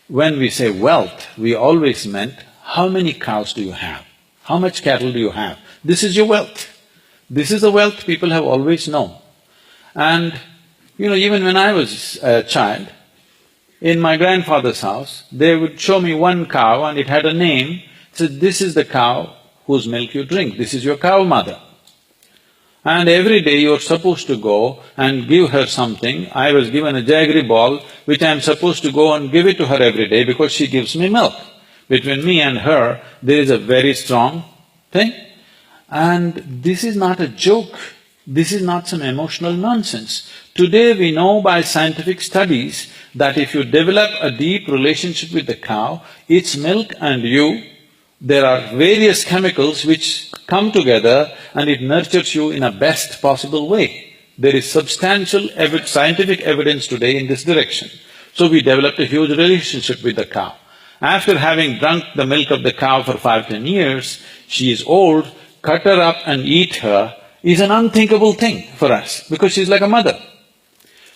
when we say wealth, we always meant how many cows do you have? How much cattle do you have? This is your wealth. This is the wealth people have always known. And even when I was a child, in my grandfather's house, they would show me one cow and it had a name, said, this is the cow whose milk you drink, this is your cow mother. And every day you're supposed to go and give her something. I was given a jaggery ball, which I'm supposed to go and give it to her every day because she gives me milk. Between me and her, there is a very strong thing. And this is not a joke, this is not some emotional nonsense. Today we know by scientific studies that if you develop a deep relationship with the cow, its milk and you, there are various chemicals which come together and it nurtures you in a best possible way. There is substantial scientific evidence today in this direction. So we developed a huge relationship with the cow. After having drunk the milk of the cow for 5–10 years, she is old, cut her up and eat her is an unthinkable thing for us because she's like a mother.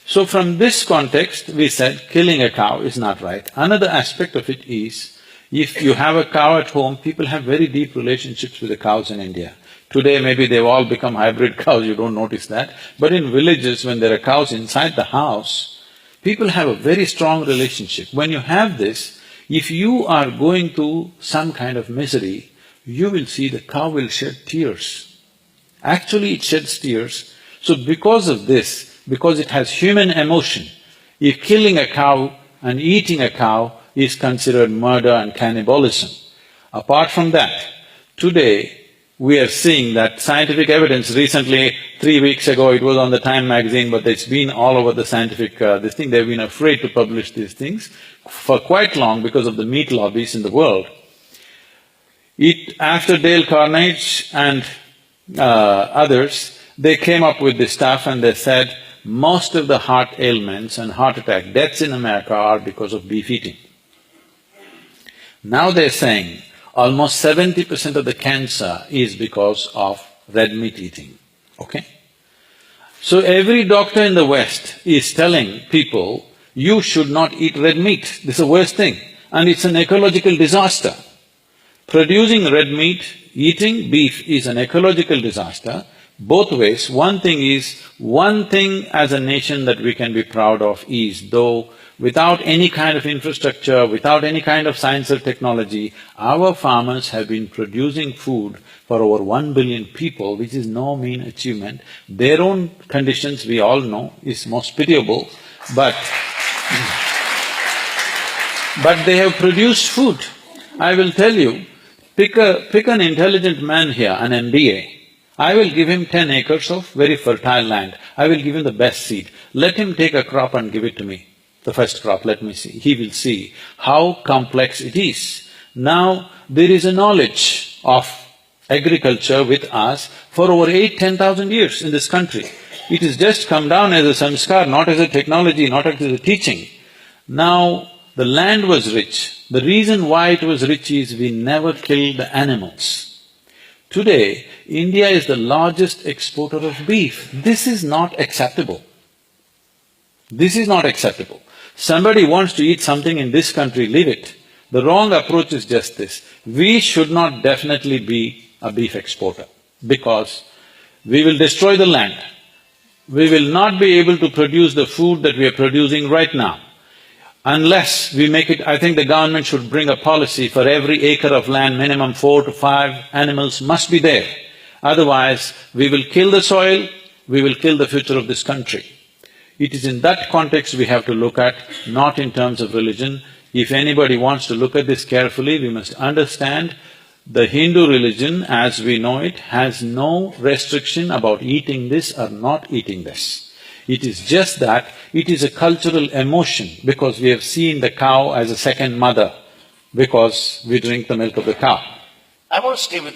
So from this context, we said killing a cow is not right. Another aspect of it is, if you have a cow at home, people have very deep relationships with the cows in India. Today maybe they've all become hybrid cows, you don't notice that. But in villages, when there are cows inside the house, people have a very strong relationship. When you have this, if you are going through some kind of misery, you will see the cow will shed tears. Actually it sheds tears. So because of this, because it has human emotion, if killing a cow and eating a cow is considered murder and cannibalism. Apart from that, today we are seeing that scientific evidence. Recently, 3 weeks ago, it was on the Time magazine, but it's been all over the scientific this thing. They've been afraid to publish these things for quite long because of the meat lobbies in the world. After Dale Carnegie and others, they came up with this stuff and they said, most of the heart ailments and heart attack deaths in America are because of beef eating. Now they're saying almost 70% of the cancer is because of red meat eating, okay? So every doctor in the West is telling people, you should not eat red meat, this is the worst thing, and it's an ecological disaster. Producing red meat, eating beef is an ecological disaster, both ways. One thing as a nation that we can be proud of is, though without any kind of infrastructure, without any kind of science or technology, our farmers have been producing food for over 1 billion people, which is no mean achievement. Their own conditions, we all know, is most pitiable, but they have produced food. I will tell you, pick an intelligent man here, an MBA. I will give him 10 acres of very fertile land. I will give him the best seed. Let him take a crop and give it to me. The first crop, let me see. He will see how complex it is. Now, there is a knowledge of agriculture with us for over 8–10,000 years in this country. It has just come down as a samskar, not as a technology, not as a teaching. Now, the land was rich. The reason why it was rich is we never killed the animals. Today, India is the largest exporter of beef. This is not acceptable. This is not acceptable. Somebody wants to eat something in this country, leave it. The wrong approach is just this. We should not definitely be a beef exporter because we will destroy the land. We will not be able to produce the food that we are producing right now. Unless we make it… I think the government should bring a policy for every acre of land, minimum 4 to 5 animals must be there. Otherwise, we will kill the soil, we will kill the future of this country. It is in that context we have to look at, not in terms of religion. If anybody wants to look at this carefully, we must understand the Hindu religion as we know it has no restriction about eating this or not eating this. It is just that it is a cultural emotion because we have seen the cow as a second mother because we drink the milk of the cow. I want to stay with